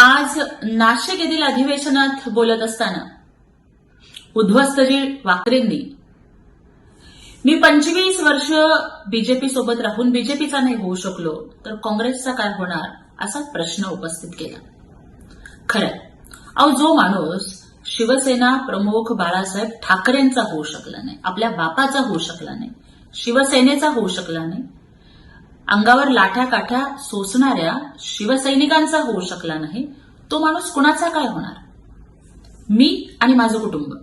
आज नाशिक येथील अधिवेशनात बोलत असताना उध्वस्तजी वाकरेंनी मी 25 वर्ष बीजेपी सोबत राहून बीजेपीचा नाही होऊ शकलो तर काँग्रेसचा काय होणार असा प्रश्न उपस्थित केला. खरं अहो, जो माणूस शिवसेना प्रमुख बाळासाहेब ठाकरेंचा होऊ शकला नाही, आपल्या बापाचा होऊ शकला नाही, शिवसेनेचा होऊ शकला नाही, अंगावर लाठ्या काठ्या सोसणाऱ्या शिवसैनिकांचा होऊ शकला नाही, तो माणूस कुणाचा काय होणार? मी आणि माझं कुटुंब,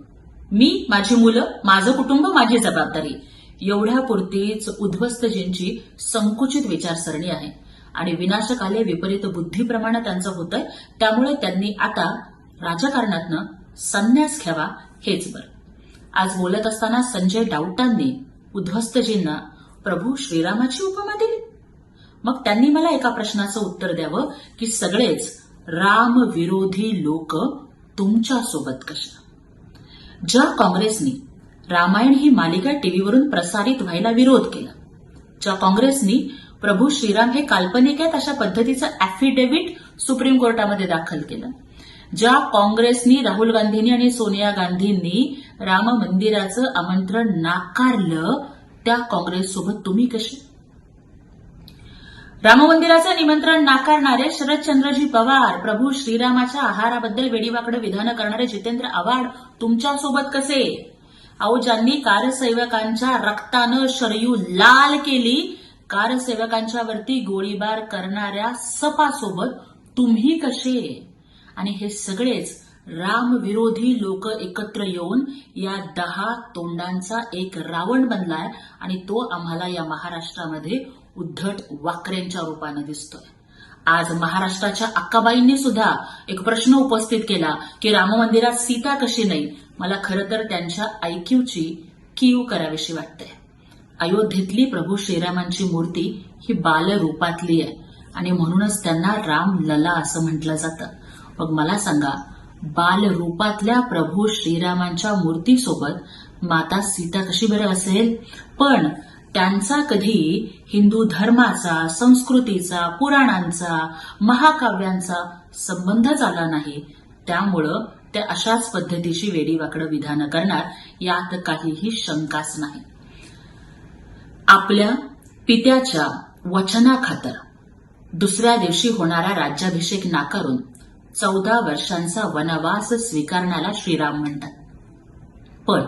मी, माझी मुलं, माझं कुटुंब, माझी जबाबदारी एवढ्यापुरतीच उध्वस्तजींची संकुचित विचारसरणी आहे आणि विनाशकाले विपरीत बुद्धीप्रमाणे त्यांचं होतंय. त्यामुळे त्यांनी आता राजकारणातनं संन्यास घ्यावा हेच बरं. आज बोलत असताना संजय डावटांनी उध्वस्तजींना प्रभू श्रीरामाची उपमा दिली. मग त्यांनी मला एका प्रश्नाचं उत्तर द्यावं की सगळेच रामविरोधी लोक तुमच्यासोबत कशा? ज्या काँग्रेसनी रामायण ही मालिका टीव्हीवरून प्रसारित व्हायला विरोध केला, ज्या काँग्रेसनी प्रभू श्रीराम हे काल्पनिक आहेत अशा पद्धतीचं अॅफिडेव्हिट सुप्रीम कोर्टामध्ये दाखल केलं, ज्या काँग्रेसनी राहुल गांधींनी आणि सोनिया गांधींनी राम मंदिराचं आमंत्रण नाकारलं, त्या काँग्रेससोबत तुम्ही कसे? राम मंदिराचं निमंत्रण नाकारणारे शरदचंद्रजी पवार, प्रभू श्रीरामाच्या आहाराबद्दल वेडीवाकडं विधानं करणारे जितेंद्र आव्हाड तुमच्यासोबत कसे? अहो, ज्यांनी कारसेवकांच्या रक्तानं शरयू लाल केली, कारसेवकांच्यावरती गोळीबार करणाऱ्या सपासोबत तुम्ही कसे? आणि हे सगळेच रामविरोधी लोक एकत्र येऊन या 10 तोंडांचा एक रावण बनलाय आणि तो आम्हाला या महाराष्ट्रामध्ये उद्धट वाकऱ्यांच्या रूपाने दिसतोय. आज महाराष्ट्राच्या अक्काबाईंनी सुद्धा एक प्रश्न उपस्थित केला की राम मंदिरात सीता कशी नाही. मला खरं तर त्यांच्या आयक्यूची कीव करावीशी वाटते. अयोध्येतली प्रभू श्रीरामांची मूर्ती ही बालरूपातली आहे आणि म्हणूनच त्यांना राम लला असं म्हटलं जातं. मग मला सांगा, बालरूपातल्या प्रभू श्रीरामांच्या मूर्तीसोबत माता सीता कशी बरं असेल? पण त्यांचा कधी हिंदू धर्माचा, संस्कृतीचा, पुराणांचा, महाकाव्यांचा संबंधच आला नाही. त्यामुळं त्या अशाच पद्धतीची वेडीवाकडं विधानं करणार यात काहीही शंकाच नाही. आपल्या पित्याच्या वचनाखातर दुसऱ्या दिवशी होणारा राज्याभिषेक नाकारून 14 वर्षांचा वनवास स्वीकारण्याला श्रीराम म्हणतात. पण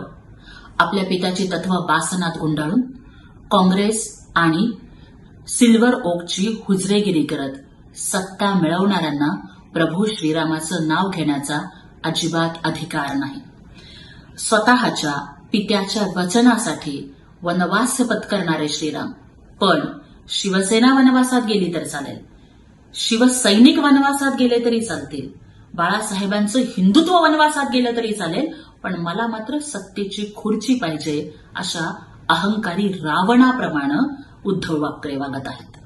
आपल्या पित्याची तत्व बासनात गुंडाळून काँग्रेस आणि सिल्वर ओकची हुजरेगिरी करत सत्ता मिळवणाऱ्यांना प्रभू श्रीरामाचं नाव घेण्याचा अजिबात अधिकार नाही. स्वतःच्या पित्याच्या वचनासाठी वनवास पत्करणारे श्रीराम, पण शिवसेना वनवासात गेली तर चालेल, शिवसैनिक वनवासात गेले तरी चालतील, बाळासाहेबांचं हिंदुत्व वनवासात गेलं तरी चालेल, पण मला मात्र सत्तेची खुर्ची पाहिजे अशा अहंकारी रावणाप्रमाणे उद्धव वाकरे वागत आहेत.